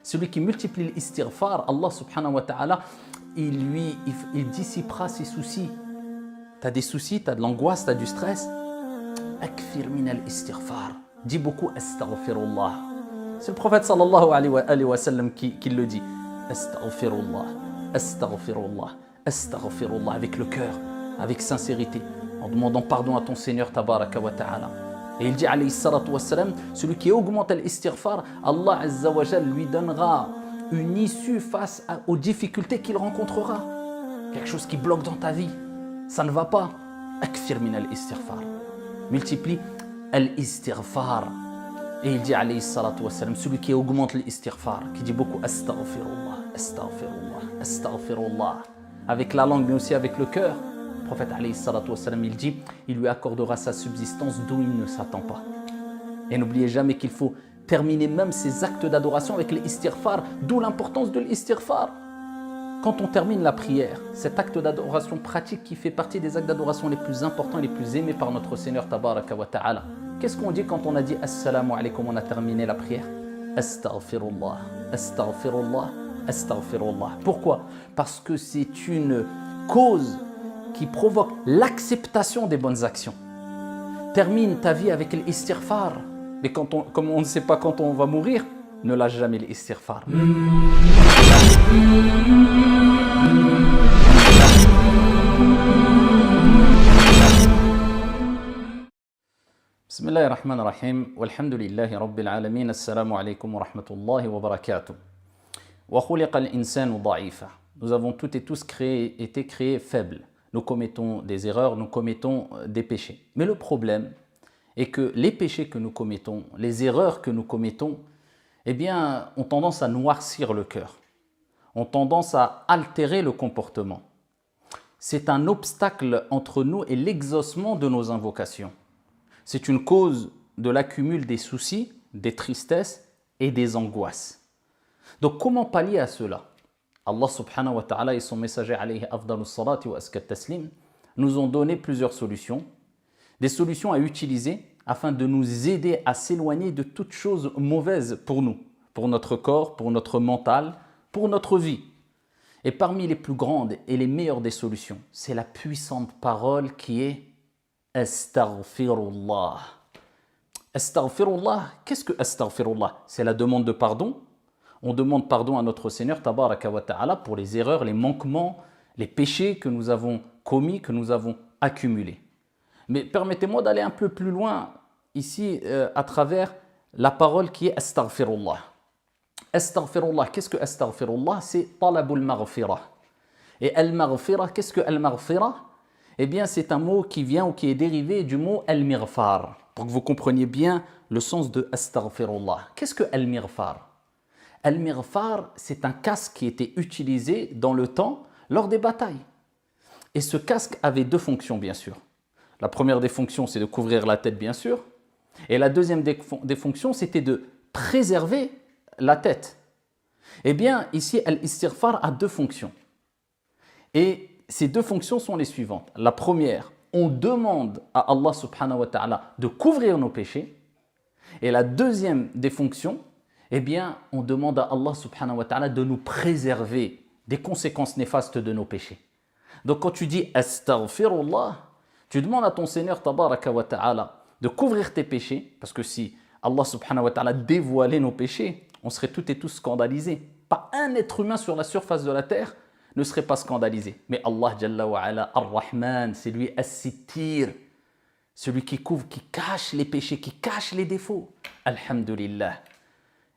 Celui qui multiplie l'istighfar, Allah subhanahu wa ta'ala, il dissipera ses soucis. Tu as des soucis, tu as de l'angoisse, tu as du stress. Akfir min al-istighfar. Dis beaucoup astaghfirullah. C'est le prophète sallallahu alayhi wa sallam qui le dit. Astaghfirullah, astaghfirullah, astaghfirullah, avec le cœur, avec sincérité, en demandant pardon à ton Seigneur tabaraka wa ta'ala. Et il dit alayhi salatu wa salam, celui qui augmente l'istighfar, Allah azza wa jal lui donnera une issue face aux difficultés qu'il rencontrera. Quelque chose qui bloque dans ta vie, ça ne va pas. Akfir min al-istighfar. Multiplie al-istighfar. Et il dit alayhi salatu wa salam, celui qui augmente l'istighfar, qui dit beaucoup astaghfirullah, astaghfirullah, astaghfirullah, avec la langue mais aussi avec le cœur. Le prophète alayhi salatu wa salam, il dit, il lui accordera sa subsistance d'où il ne s'attend pas. Et n'oubliez jamais qu'il faut terminer même ces actes d'adoration avec l'istighfar, d'où l'importance de l'istighfar. Quand on termine la prière, cet acte d'adoration pratique qui fait partie des actes d'adoration les plus importants et les plus aimés par notre Seigneur tabaraka wa ta'ala, qu'est-ce qu'on dit quand on a dit Assalamu alaikum, on a terminé la prière? Astaghfirullah, astaghfirullah, astaghfirullah. Pourquoi? Parce que c'est une cause qui provoque l'acceptation des bonnes actions. Termine ta vie avec l'istighfar. Mais comme on ne sait pas quand on va mourir, ne lâche jamais l'istighfar. بسم الله الرحمن الرحيم والحمد لله رب العالمين السلام عليكم ورحمة الله وبركاته وخلق الإنسان ضعيفا. Nous avons toutes et tous été créés faibles. Nous commettons des erreurs, nous commettons des péchés. Mais le problème est que les péchés que nous commettons, les erreurs que nous commettons, eh bien, ont tendance à noircir le cœur, ont tendance à altérer le comportement. C'est un obstacle entre nous et l'exaucement de nos invocations. C'est une cause de l'accumul des soucis, des tristesses et des angoisses. Donc comment pallier à cela? Allah subhanahu wa ta'ala et son messager alayhi afdalus salati wa askat taslim nous ont donné plusieurs solutions, des solutions à utiliser afin de nous aider à s'éloigner de toutes choses mauvaises pour nous, pour notre corps, pour notre mental, pour notre vie. Et parmi les plus grandes et les meilleures des solutions, c'est la puissante parole qui est Astaghfirullah. Astaghfirullah, qu'est-ce que Astaghfirullah? C'est la demande de pardon. On demande pardon à notre Seigneur tabaraka wa ta'ala pour les erreurs, les manquements, les péchés que nous avons commis, que nous avons accumulés. Mais permettez-moi d'aller un peu plus loin ici à travers la parole qui est Astaghfirullah. Astaghfirullah, qu'est-ce que Astaghfirullah? C'est talabul maghfirah. Et al-maghfirah, qu'est-ce que al-maghfirah? Eh bien, c'est un mot qui vient ou qui est dérivé du mot al-mighfar. Pour que vous compreniez bien le sens de Astaghfirullah. Qu'est-ce que al-mighfar? Al-mighfar, c'est un casque qui était utilisé dans le temps lors des batailles. Et ce casque avait deux fonctions, bien sûr. La première des fonctions, c'est de couvrir la tête, bien sûr. Et la deuxième des fonctions, c'était de préserver la tête. Eh bien, ici, al-istighfar a deux fonctions. Et ces deux fonctions sont les suivantes. La première, on demande à Allah subhanahu wa ta'ala de couvrir nos péchés. Et la deuxième des fonctions, eh bien, on demande à Allah subhanahu wa ta'ala de nous préserver des conséquences néfastes de nos péchés. Donc quand tu dis Astaghfirullah, tu demandes à ton Seigneur tabaraka wa ta'ala de couvrir tes péchés, parce que si Allah subhanahu wa ta'ala dévoilait nos péchés, on serait toutes et tous scandalisés. Pas un être humain sur la surface de la terre ne serait pas scandalisé. Mais Allah Jalla wa Ala, Ar-Rahman, c'est lui As-Sittir, celui qui couvre, qui cache les péchés, qui cache les défauts. Alhamdulillah.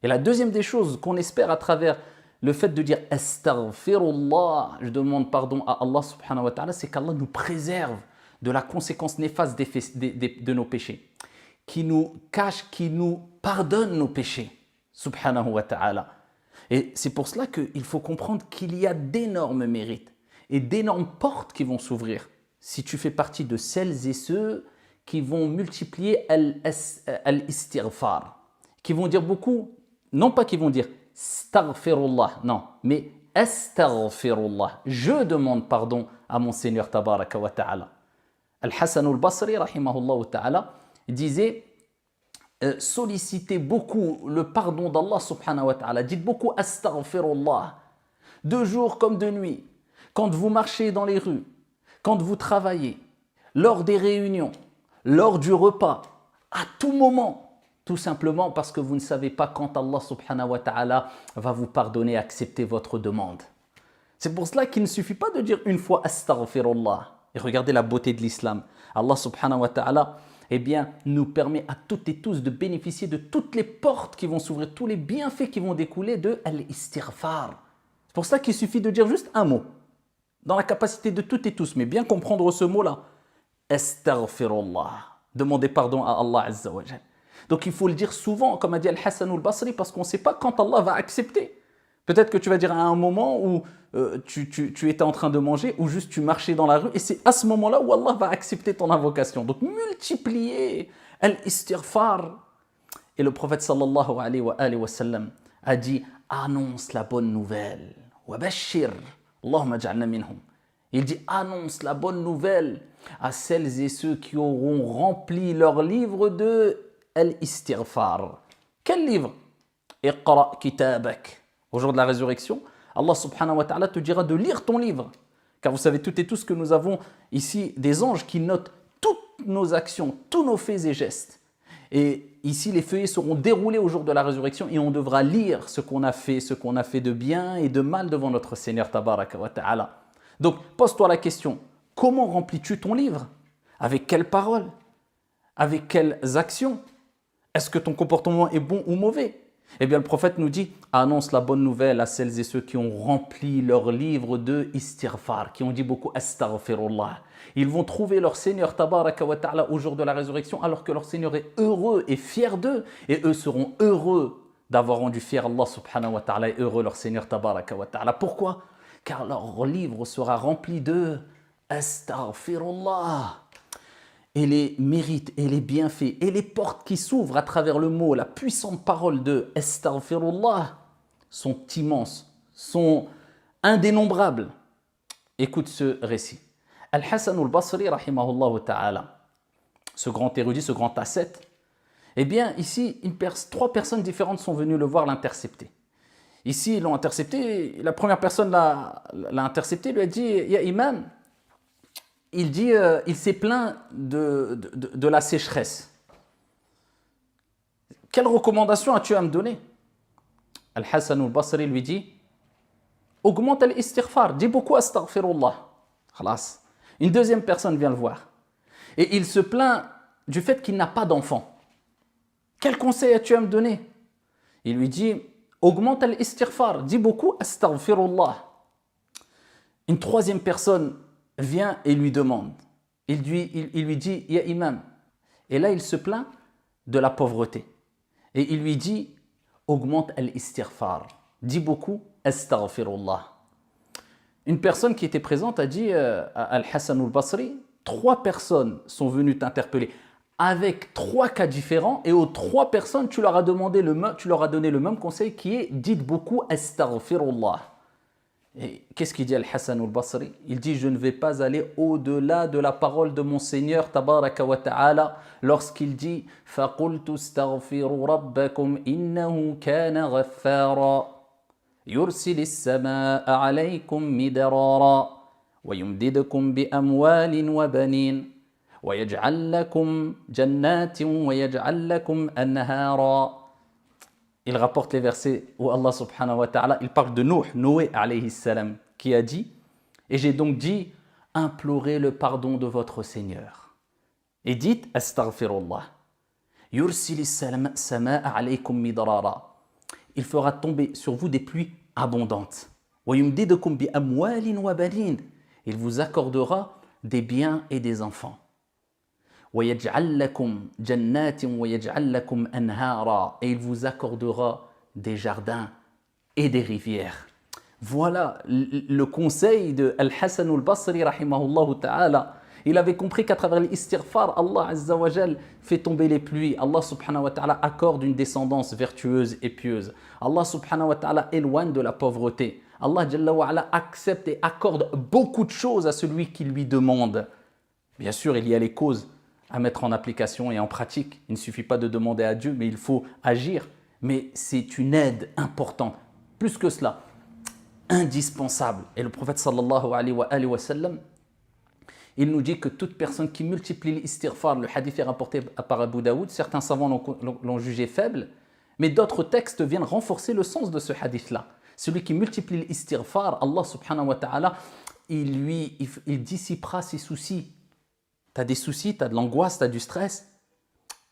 Et la deuxième des choses qu'on espère à travers le fait de dire Astaghfirullah, je demande pardon à Allah subhanahu wa ta'ala, c'est qu'Allah nous préserve de la conséquence néfaste de nos péchés, qui nous cache, qui nous pardonne nos péchés, subhanahu wa ta'ala. Et c'est pour cela qu'il faut comprendre qu'il y a d'énormes mérites et d'énormes portes qui vont s'ouvrir si tu fais partie de celles et ceux qui vont multiplier al-istighfar, qui vont dire beaucoup, non pas qui vont dire Astaghfirullah, non, mais Astaghfirullah, je demande pardon à mon Seigneur tabaraka wa ta'ala. Al-Hassan al-Basri, rahimahullah ta'ala, disait sollicitez beaucoup le pardon d'Allah subhanahu wa ta'ala. Dites beaucoup astaghfirullah, de jour comme de nuit, quand vous marchez dans les rues, quand vous travaillez, lors des réunions, lors du repas, à tout moment, tout simplement parce que vous ne savez pas quand Allah subhanahu wa ta'ala va vous pardonner et accepter votre demande. C'est pour cela qu'il ne suffit pas de dire une fois astaghfirullah. Et regardez la beauté de l'islam. Allah subhanahu wa ta'ala nous permet à toutes et tous de bénéficier de toutes les portes qui vont s'ouvrir, tous les bienfaits qui vont découler de al-istighfar. C'est pour ça qu'il suffit de dire juste un mot, dans la capacité de toutes et tous, mais bien comprendre ce mot-là. Astaghfirullah. Demandez pardon à Allah Azza wa Jal. Donc il faut le dire souvent, comme a dit Al-Hassan al-Basri, parce qu'on ne sait pas quand Allah va accepter. Peut-être que tu vas dire à un moment où tu étais en train de manger ou juste tu marchais dans la rue et c'est à ce moment-là où Allah va accepter ton invocation. Donc multipliez al-istighfar. Et le prophète sallallahu alayhi wa sallam a dit annonce la bonne nouvelle. Wa bashir. Allahumma ja'alna minhum. Il dit annonce la bonne nouvelle à celles et ceux qui auront rempli leur livre de al-istighfar. Quel livre? Iqra kitabak. Au jour de la résurrection, Allah subhanahu wa ta'ala te dira de lire ton livre. Car vous savez toutes et tous que nous avons ici des anges qui notent toutes nos actions, tous nos faits et gestes. Et ici, les feuillets seront déroulés au jour de la résurrection et on devra lire ce qu'on a fait de bien et de mal devant notre Seigneur tabaraka wa ta'ala. Donc, pose-toi la question, comment remplis-tu ton livre? Avec quelles paroles? Avec quelles actions? Est-ce que ton comportement est bon ou mauvais? Eh bien, le prophète nous dit, annonce la bonne nouvelle à celles et ceux qui ont rempli leur livre de istighfar, qui ont dit beaucoup astaghfirullah. Ils vont trouver leur Seigneur tabaraka wa ta'ala au jour de la résurrection, alors que leur Seigneur est heureux et fier d'eux, et eux seront heureux d'avoir rendu fier Allah subhanahu wa ta'ala et heureux leur Seigneur tabaraka wa ta'ala. Pourquoi? Car leur livre sera rempli de astaghfirullah. Et les mérites et les bienfaits et les portes qui s'ouvrent à travers le mot, la puissante parole de astaghfirullah sont immenses, sont indénombrables. Écoute ce récit. Al-Hassan al-Basri, rahimahullah ta'ala, ce grand érudit, ce grand ascète, eh bien ici, trois personnes différentes sont venues le voir l'intercepter. Ici, ils l'ont intercepté, la première personne l'a intercepté, lui a dit « Ya imam », il dit, il s'est plaint de la sécheresse. Quelle recommandation as-tu à me donner? Al-Hassan al-Basri lui dit, augmente l'istighfar, dis beaucoup astaghfirullah. Khalas. Une deuxième personne vient le voir. Et il se plaint du fait qu'il n'a pas d'enfant. Quel conseil as-tu à me donner? Il lui dit, augmente l'istighfar, dis beaucoup astaghfirullah. Une troisième personne vient et lui demande. Il lui dit, ya imam. Et là, il se plaint de la pauvreté. Et il lui dit, augmente al-istighfar. Dis beaucoup, astaghfirullah. Une personne qui était présente a dit à Al-Hassan al-Basri, 3 personnes sont venues t'interpeller avec 3 cas différents et aux 3 personnes, tu leur as donné le même conseil qui est, dites beaucoup, astaghfirullah. Et qu'est-ce qu'il dit Al-Hassan al-Basri? Il dit, je ne vais pas aller au-delà de la parole de mon Seigneur tabaraka wa ta'ala lorsqu'il dit فَقُلْتُ اسْتَغْفِرُوا رَبَّكُمْ إِنَّهُ كَانَ غَفَّارًا يُرْسِلِ السَّمَاءَ عَلَيْكُمْ مِدْرَارًا وَيُمْدِدْكُمْ بِأَمْوَالٍ وَبَنِينَ وَيَجْعَلْ لَكُمْ جَنَّاتٍ وَيَجْعَلْ لَكُمْ أَنْهَارًا. Il rapporte les versets où Allah subhanahu wa ta'ala, il parle de Noé alayhi salam, qui a dit, et j'ai donc dit, implorez le pardon de votre Seigneur. Et dites, astaghfirullah. Yursili sama'a alaykum midrara. Il fera tomber sur vous des pluies abondantes. Wa yumdidukum bi amwalin wa banin. Il vous accordera des biens et des enfants. وَيَجْعَلْ لَكُمْ جَنَّاتٍ وَيَجْعَلْ لَكُمْ أَنْهَارًا. Et il vous accordera des jardins et des rivières. Voilà le conseil de Al-Hassan al-Basri rahimahullah ta'ala. Il avait compris qu'à travers l'istighfar, Allah Azza wa Jal fait tomber les pluies. Allah subhanahu wa ta'ala accorde une descendance vertueuse et pieuse. Allah subhanahu wa ta'ala éloigne de la pauvreté. Allah Jalla wa ala accepte et accorde beaucoup de choses à celui qui lui demande. Bien sûr, il y a les causes à mettre en application et en pratique. Il ne suffit pas de demander à Dieu, mais il faut agir. Mais c'est une aide importante. Plus que cela, indispensable. Et le prophète sallallahu alayhi wa sallam, il nous dit que toute personne qui multiplie l'istighfar, le hadith est rapporté par Abu Daoud, certains savants l'ont jugé faible, mais d'autres textes viennent renforcer le sens de ce hadith-là. Celui qui multiplie l'istighfar, Allah subhanahu wa ta'ala, il dissipera ses soucis. Tu as des soucis, tu as de l'angoisse, tu as du stress.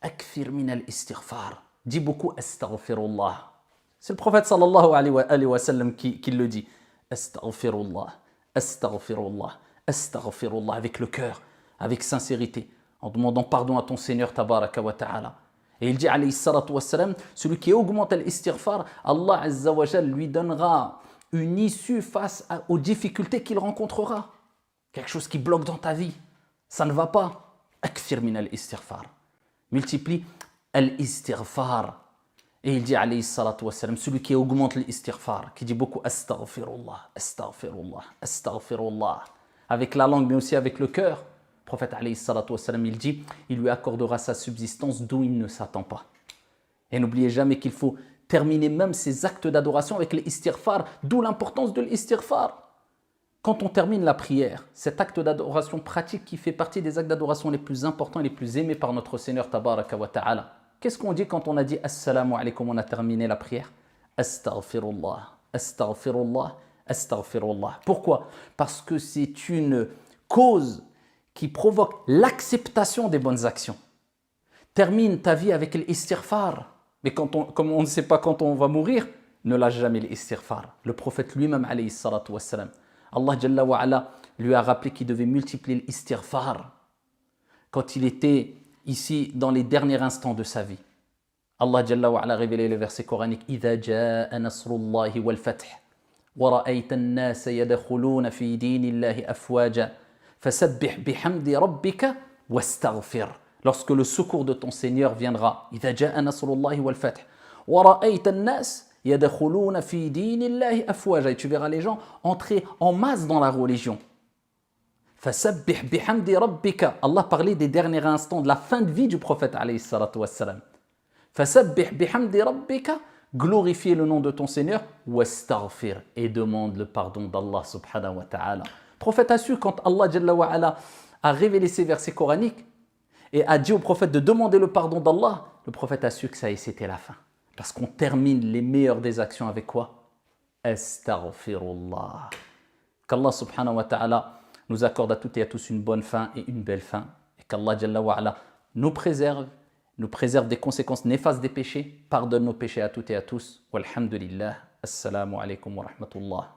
Akfir min al-istighfar. Dis beaucoup astaghfirullah. C'est le prophète sallallahu alayhi wa sallam qui le dit. Astaghfirullah, astaghfirullah, astaghfirullah, avec le cœur, avec sincérité, en demandant pardon à ton Seigneur tabaraka wa ta'ala. Et il dit alayhi salatu wa salam, celui qui augmente l'istighfar, Allah azza wa jal lui donnera une issue face aux difficultés qu'il rencontrera. Quelque chose qui bloque dans ta vie. Ça ne va pas. Akfir min al-istighfar. Multiplie al-istighfar. Et il dit alayhi salatu wa salam, celui qui augmente l'istighfar, qui dit beaucoup astaghfirullah, astaghfirullah, astaghfirullah, avec la langue mais aussi avec le cœur. Le prophète alayhi salatu wa salam, il dit, il lui accordera sa subsistance d'où il ne s'attend pas. Et n'oubliez jamais qu'il faut terminer même ces actes d'adoration avec l'istighfar, d'où l'importance de l'istighfar. Quand on termine la prière, cet acte d'adoration pratique qui fait partie des actes d'adoration les plus importants et les plus aimés par notre Seigneur tabaraka wa ta'ala, qu'est-ce qu'on dit quand on a dit Assalamu alaikum, on a terminé la prière? Astaghfirullah, astaghfirullah, astaghfirullah. Pourquoi? Parce que c'est une cause qui provoque l'acceptation des bonnes actions. Termine ta vie avec l'istighfar. Mais comme on ne sait pas quand on va mourir, ne lâche jamais l'istighfar. Le prophète lui-même, alayhi salatu wassalam, Allah Jalla wa ala lui a rappelé qu'il devait multiplier l'istighfar quand il était ici dans les derniers instants de sa vie. Allah Jalla wa ala a révélé le verset coranique إِذَا جَاءَ نَصْرُ اللَّهِ وَالْفَتْحِ وَرَأَيْتَ النَّاسَ يَدْخُلُونَ فِي دِينِ اللَّهِ أَفْوَاجًا فَسَبِّحْ بِحَمْدِ رَبِّكَ وَاسْتَغْفِرْ. Lorsque le secours de ton Seigneur viendra, إِذَا جَاءَ نَصْرُ اللَّهِ وَالْفَتْحِ وَرَأَيْتَ النَّاسَ يَدْخُلُونَ فِي دِينِ اللَّهِ أَفْوَاجًا. Et tu verras les gens entrer en masse dans la religion. فَسَبِّحْ بِحَمْدِ رَبِّكَ. Allah parlait des derniers instants de la fin de vie du prophète alayhi salatu wassalam. فَسَبِّحْ بِحَمْدِ رَبِّكَ. Glorifie le nom de ton Seigneur. وَاسْتَغْفِرْ. Et demande le pardon d'Allah subhanahu wa ta'ala. Le prophète a su quand Allah Jalla wa ala a révélé ces versets coraniques et a dit au prophète de demander le pardon d'Allah, le prophète a su que ça y est, c'était la fin. Parce qu'on termine les meilleures des actions avec quoi? Astaghfirullah. Qu'Allah subhanahu wa ta'ala nous accorde à toutes et à tous une bonne fin et une belle fin. Et qu'Allah Jalla wa ala nous préserve des conséquences néfastes des péchés, pardonne nos péchés à toutes et à tous. Walhamdulillah. Assalamu alaikum wa rahmatullah.